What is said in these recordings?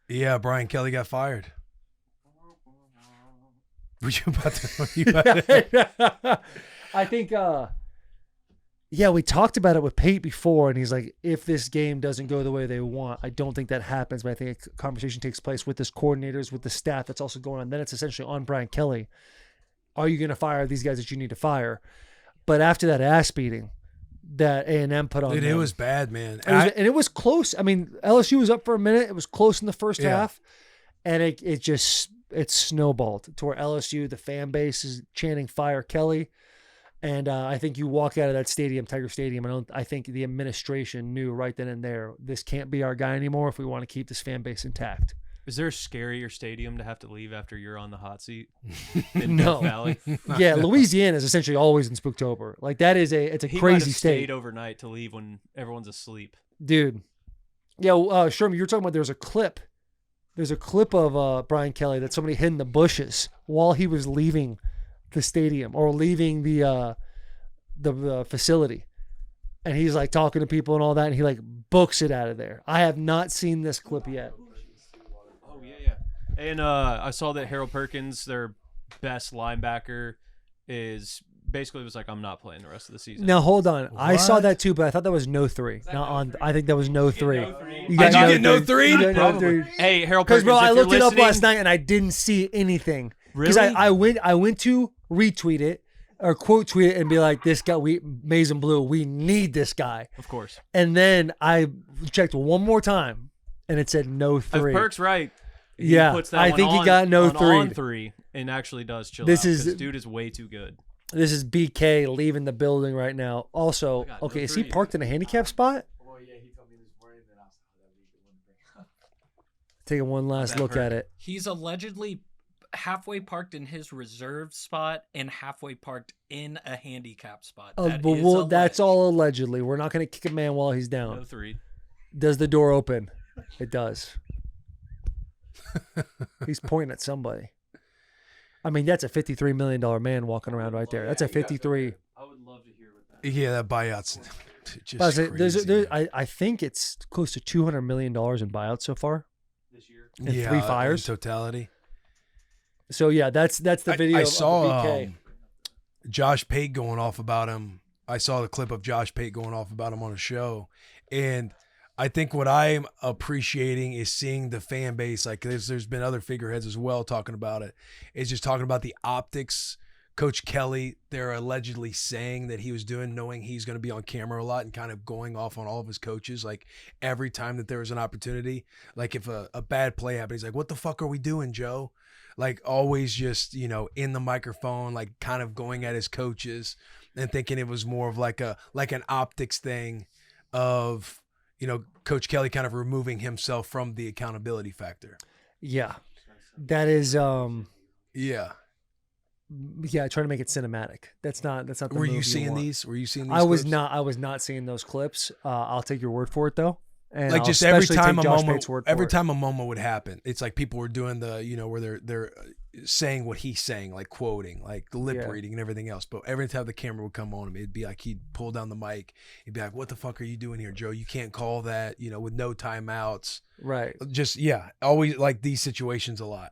Yeah, Brian Kelly got fired. Were you about to? I think, yeah, we talked about it with Pate before, and he's like, if this game doesn't go the way they want, I don't think that happens, but I think a conversation takes place with his coordinators, with the staff that's also going on. Then it's essentially on Brian Kelly. Are you going to fire these guys that you need to fire? But after that ass beating that A&M put on Dude, them, it was bad, man. and it was close. I mean, LSU was up for a minute. It was close in the first Yeah. half, and it snowballed to where LSU, the fan base, is chanting "Fire Kelly." And I think you walk out of that stadium, Tiger Stadium, and I think the administration knew right then and there, this can't be our guy anymore if we want to keep this fan base intact. Is there a scarier stadium to have to leave after you're on the hot seat in No. Death Valley? Yeah, Louisiana is essentially always in Spooktober. Like that is it's a He might crazy have state, stayed overnight to leave when everyone's asleep. dude. Yeah, Sherman, you're talking about there's a clip. There's a clip of Brian Kelly that somebody hid in the bushes while he was leaving the stadium or leaving the facility, and he's like talking to people and all that, and he like books it out of there. I have not seen this clip yet. Oh yeah. And I saw that Harold Perkins, their best linebacker, is basically was like, I'm not playing the rest of the season. Now hold on, I saw What? that too, but I thought that was no 3. Not on. I think that was no 3. Did you get no 3? You got no Probably. 3. Hey, Harold Because Perkins, bro, I if you're looked it up listening- last night and I didn't see anything. Because Really? I went to retweet it or quote tweet it and be like, this guy, Maize and Blue, we need this guy. Of course. And then I checked one more time and it said no If 3. Perk's right, he Yeah, puts that I one think he on- got no on 3. on 3 and actually does chill This out, is- 'cause dude is way too good. This is BK leaving the building right now. Also, got no okay, is he 3. parked in a handicap spot? Well, yeah, he told me this morning that I was like, that wouldn't bring up. Taking one last bad, look Perk. at it. He's allegedly halfway parked in his reserve spot and halfway parked in a handicap spot. That But is that's alleged. all allegedly. We're not going to kick a man while he's No down. 3. Does the door open? It does. He's pointing at somebody. I mean, that's a $53 million man walking around right there. That's a 53. I would love to hear what that. Yeah, that buyout's just I was like, crazy. I think it's close to $200 million in buyouts so far. This year. and 3 fires. in totality. So yeah, that's the video. I of saw BK. Josh Pate going off about him. I saw the clip of Josh Pate going off about him on a show, and I think what I'm appreciating is seeing the fan base. Like there's been other figureheads as well talking about it. It's just talking about the optics. Coach Kelly, they're allegedly saying that he was doing, knowing he's going to be on camera a lot and kind of going off on all of his coaches. Like every time that there was an opportunity, like if a bad play happened, he's like, "What the fuck are we doing, Joe?" Like always just, in the microphone, like kind of going at his coaches and thinking it was more of like an optics thing of, Coach Kelly kind of removing himself from the accountability factor. Yeah, that is Yeah. yeah. Trying to make it cinematic. That's not the. Were you move seeing want. these? Were you seeing these? I was clips? not. I was not seeing those clips. I'll take your word for it though. And Like I'll just every especially time take a Josh moment, Pate's word for every it. time a moment would happen, it's like people were doing the, where they're saying what he's saying, like quoting, like lip Yeah. reading and everything else. But every time the camera would come on him, it'd be like he'd pull down the mic. He'd be like, "What the fuck are you doing here, Joe? You can't call that, with no timeouts." Right. Just always like these situations a lot,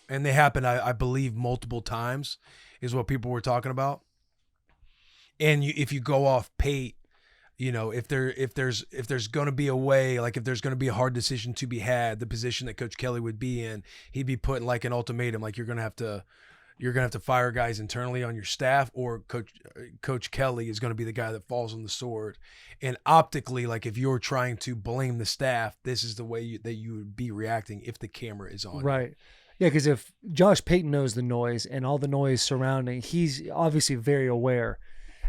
and they happen, I believe, multiple times, is what people were talking about. And if you go off Pate. If there's going to be a way, like if there's going to be a hard decision to be had, the position that Coach Kelly would be in, he'd be putting like an ultimatum, like you're going to have to fire guys internally on your staff, or Coach Kelly is going to be the guy that falls on the sword. And optically, like if you're trying to blame the staff, this is the way that you would be reacting if the camera is on. Right. Yeah, because if Josh Payton knows the noise and all the noise surrounding, he's obviously very aware.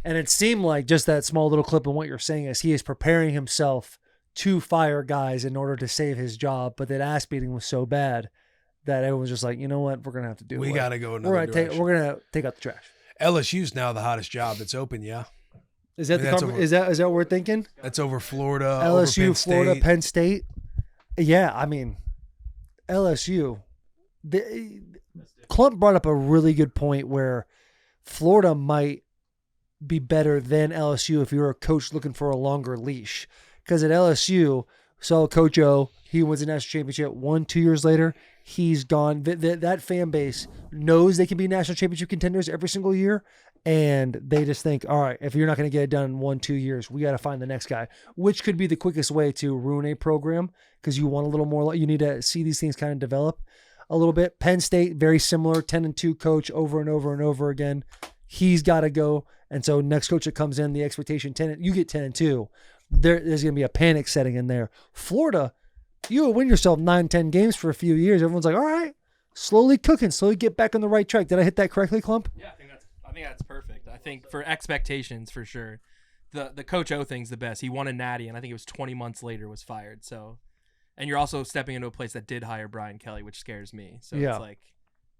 And it seemed like just that small little clip of what you're saying is he is preparing himself to fire guys in order to save his job. But that ass beating was so bad that everyone was just like, you know what, we're gonna have to do. We it. got to go another direction. We're gonna take out the trash. LSU's now the hottest job that's open. Yeah, Is that I mean, is that what we're thinking? that's over Florida, LSU, over Penn Florida, State. Penn State. Yeah, I mean, LSU. Clump brought up a really good point where Florida might be better than LSU if you're a coach looking for a longer leash. Because at LSU, So Coach O, he wins a national championship. 2 years later, he's gone. That fan base knows they can be national championship contenders every single year. And they just think, all right, if you're not going to get it done in 1-2 years, we got to find the next guy, which could be the quickest way to ruin a program because you want a little more. You need to see these things kind of develop a little bit. Penn State, very similar, 10-2 coach over and over and over again. He's got to go. And so next coach that comes in, the expectation, you get 10-2. There's going to be a panic setting in there. Florida, you would win yourself 9-10 games for a few years. Everyone's like, all right, slowly cooking, slowly get back on the right track. Did I hit that correctly, Clump? Yeah, I think that's perfect. I think for expectations, for sure, the Coach O thing's the best. He won a natty, and I think it was 20 months later was fired. So, and you're also stepping into a place that did hire Brian Kelly, which scares me. So Yeah. It's like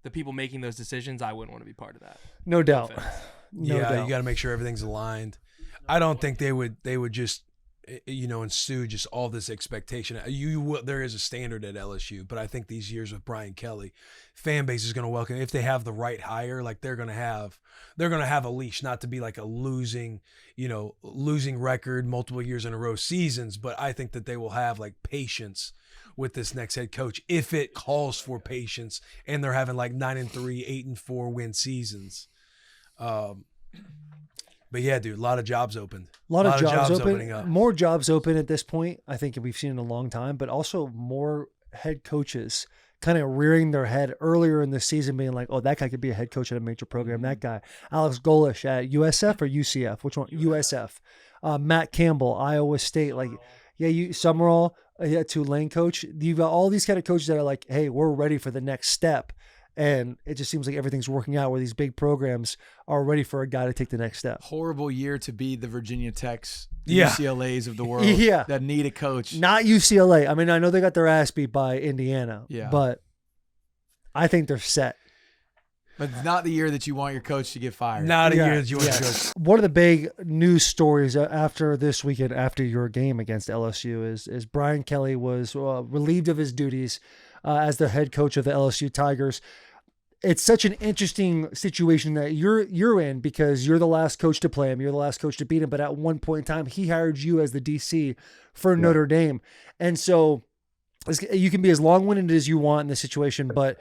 the people making those decisions, I wouldn't want to be part of that. No doubt. offense. No yeah, doubt. you got to make sure everything's aligned. I don't think they would just ensue just all this expectation. There is a standard at LSU, but I think these years with Brian Kelly, fan base is going to welcome if they have the right hire. Like they're going to have a leash, not to be like a losing record multiple years in a row seasons, but I think that they will have like patience with this next head coach if it calls for patience, and they're having like 9-3, 8-4 win seasons. But yeah, dude, a lot of jobs opened. A lot of jobs opening open. up. More jobs open at this point. I think we've seen in a long time, but also more head coaches kind of rearing their head earlier in the season, being like, "Oh, that guy could be a head coach at a major program." That guy, Alex Golish at USF or UCF, which one? USF. Matt Campbell, Iowa State. Like, yeah, Summerall, Tulane coach. You've got all these kind of coaches that are like, "Hey, we're ready for the next step." And it just seems like everything's working out where these big programs are ready for a guy to take the next step. Horrible year to be the Virginia Techs, the Yeah. UCLAs of the world Yeah. that need a coach. Not UCLA. I mean, I know they got their ass beat by Indiana, Yeah. but I think they're set. But it's not the year that you want your coach to get fired. Not a Yeah, year that you want yeah. to go. One of the big news stories after this weekend, after your game against LSU, is Brian Kelly was relieved of his duties as the head coach of the LSU Tigers. It's such an interesting situation that you're in because you're the last coach to play him. You're the last coach to beat him. But at one point in time, he hired you as the DC for Notre Dame. And so you can be as long-winded as you want in this situation, but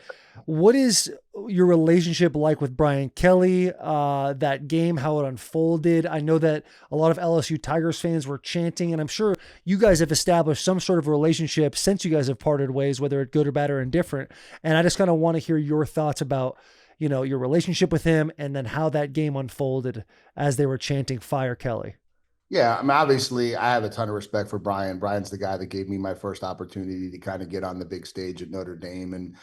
what is your relationship like with Brian Kelly, that game, how it unfolded? I know that a lot of LSU Tigers fans were chanting, and I'm sure you guys have established some sort of relationship since you guys have parted ways, whether it's good or bad or indifferent. And I just kind of want to hear your thoughts about, your relationship with him and then how that game unfolded as they were chanting "Fire Kelly." Yeah, I mean, obviously, I have a ton of respect for Brian. Brian's the guy that gave me my first opportunity to kind of get on the big stage at Notre Dame. And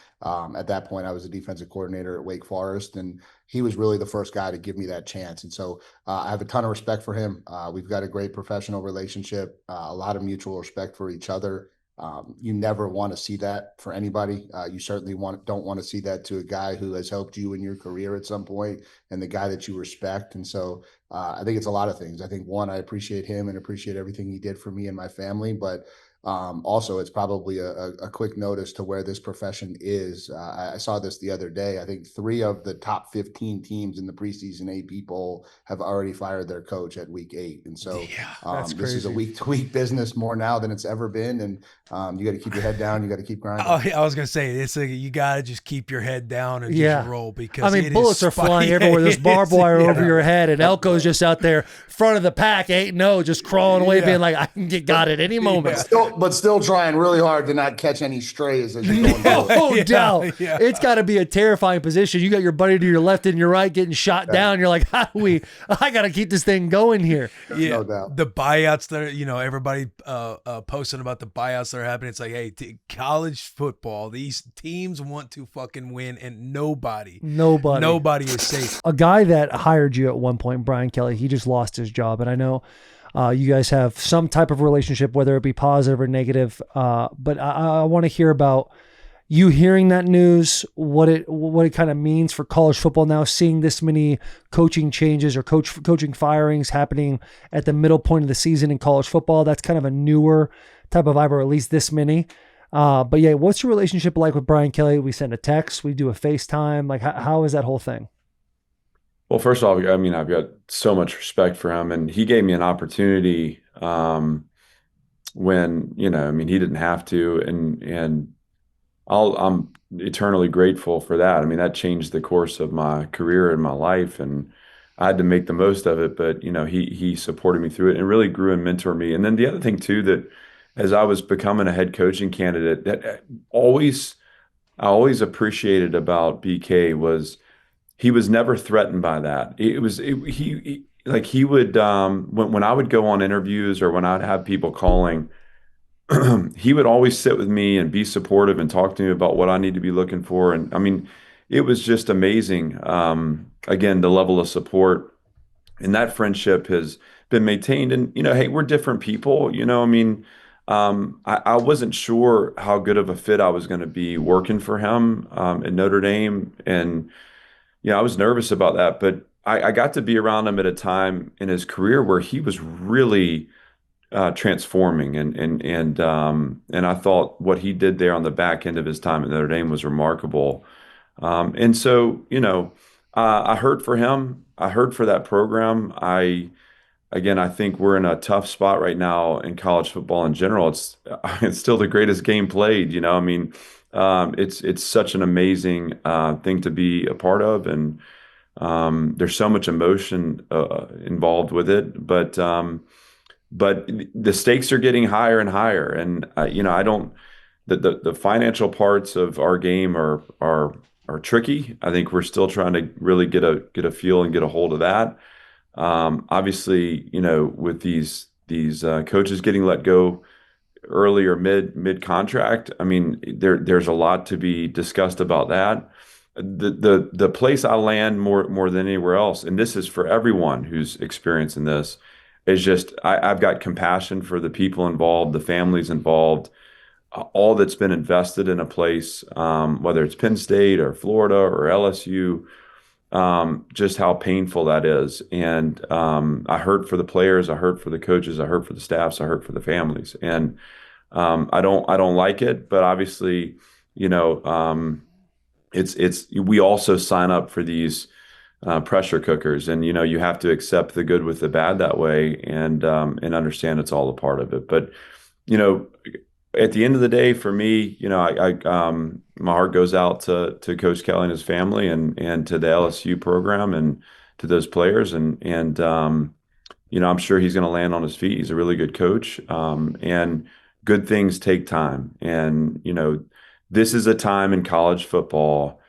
at that point, I was a defensive coordinator at Wake Forest, and he was really the first guy to give me that chance. And so I have a ton of respect for him. We've got a great professional relationship, a lot of mutual respect for each other. You never want to see that for anybody. You certainly don't want to see that to a guy who has helped you in your career at some point and the guy that you respect. And so I think it's a lot of things. I think, one, I appreciate him and appreciate everything he did for me and my family, but also it's probably a quick notice to where this profession is. I saw this the other day. I think 3 of the top 15 teams in the preseason AP poll have already fired their coach at week 8. And so this is a week-to-week business more now than it's ever been. And you got to keep your head down. You got to keep grinding. Oh, I was gonna say it's like you gotta just keep your head down and just roll because bullets are flying everywhere. There's barbed wire over your head, and Elko's just out there front of the pack, 8-0, just crawling away, being like, I can get got at any moment. But still trying really hard to not catch any strays as you're going through it. No doubt. Yeah. It's got to be a terrifying position. You got your buddy to your left and your right getting shot down. You're like, I got to keep this thing going here. Yeah, No doubt. the buyouts that everybody posting about the buyouts that are happening. It's like, hey, college football, these teams want to fucking win, and nobody is safe. A guy that hired you at one point, Brian Kelly, he just lost his job. And I know you guys have some type of relationship, whether it be positive or negative. But I want to hear about you hearing that news, what it kind of means for college football now, seeing this many coaching changes or coaching firings happening at the middle point of the season in college football. That's kind of a newer type of vibe, or at least this many. But yeah, what's your relationship like with Brian Kelly? We send a text, we do a FaceTime. Like, how is that whole thing? Well, first of all, I mean, I've got so much respect for him, and he gave me an opportunity when when, I mean, he didn't have to, and I'm eternally grateful for that. I mean, that changed the course of my career and my life, and I had to make the most of it. But he supported me through it and really grew and mentored me. And then the other thing too, that as I was becoming a head coaching candidate, that always I always appreciated about BK was he was never threatened by that. Like he would when I would go on interviews or when I'd have people calling, he would always sit with me and be supportive and talk to me about what I need to be looking for. And I mean, it was just amazing. Again, the level of support and that friendship has been maintained. And hey, we're different people. I mean, I wasn't sure how good of a fit I was going to be working for him at Notre Dame, and I was nervous about that. But I got to be around him at a time in his career where he was really transforming, and I thought what he did there on the back end of his time at Notre Dame was remarkable. And so, I heard for him. I heard for that program. I think we're in a tough spot right now in college football in general. It's still the greatest game played. I mean, it's such an amazing thing to be a part of, and there's so much emotion involved with it. But the stakes are getting higher and higher, and I don't. The financial parts of our game are tricky. I think we're still trying to really get a feel and get a hold of that. Obviously, with these coaches getting let go early or mid contract, I mean, there's a lot to be discussed about that. The place I land more than anywhere else, and this is for everyone who's experiencing this, is just I've got compassion for the people involved, the families involved, all that's been invested in a place, whether it's Penn State or Florida or LSU, just how painful that is. And I hurt for the players, I hurt for the coaches, I hurt for the staffs, I hurt for the families. And I don't like it, but obviously, we also sign up for these pressure cookers, and you have to accept the good with the bad that way, and understand it's all a part of it. But you know, at the end of the day, for me, my heart goes out to Coach Kelly and his family, and to the LSU program, and to those players, and I'm sure he's going to land on his feet. He's a really good coach, and good things take time. And this is a time in college football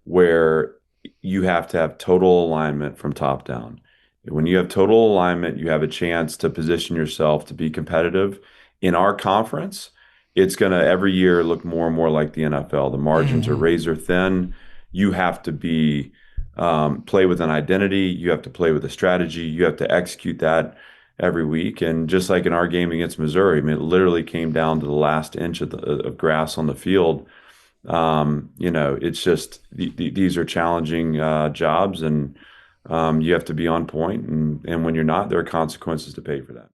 where you have to have total alignment from top down. When you have total alignment, you have a chance to position yourself to be competitive. In our conference, it's going to every year look more and more like the NFL. The margins are razor thin. You have to play with an identity. You have to play with a strategy. You have to execute that every week. And just like in our game against Missouri, I mean, it literally came down to the last inch of grass on the field. It's just these are challenging jobs, and you have to be on point, and when you're not, there are consequences to pay for that.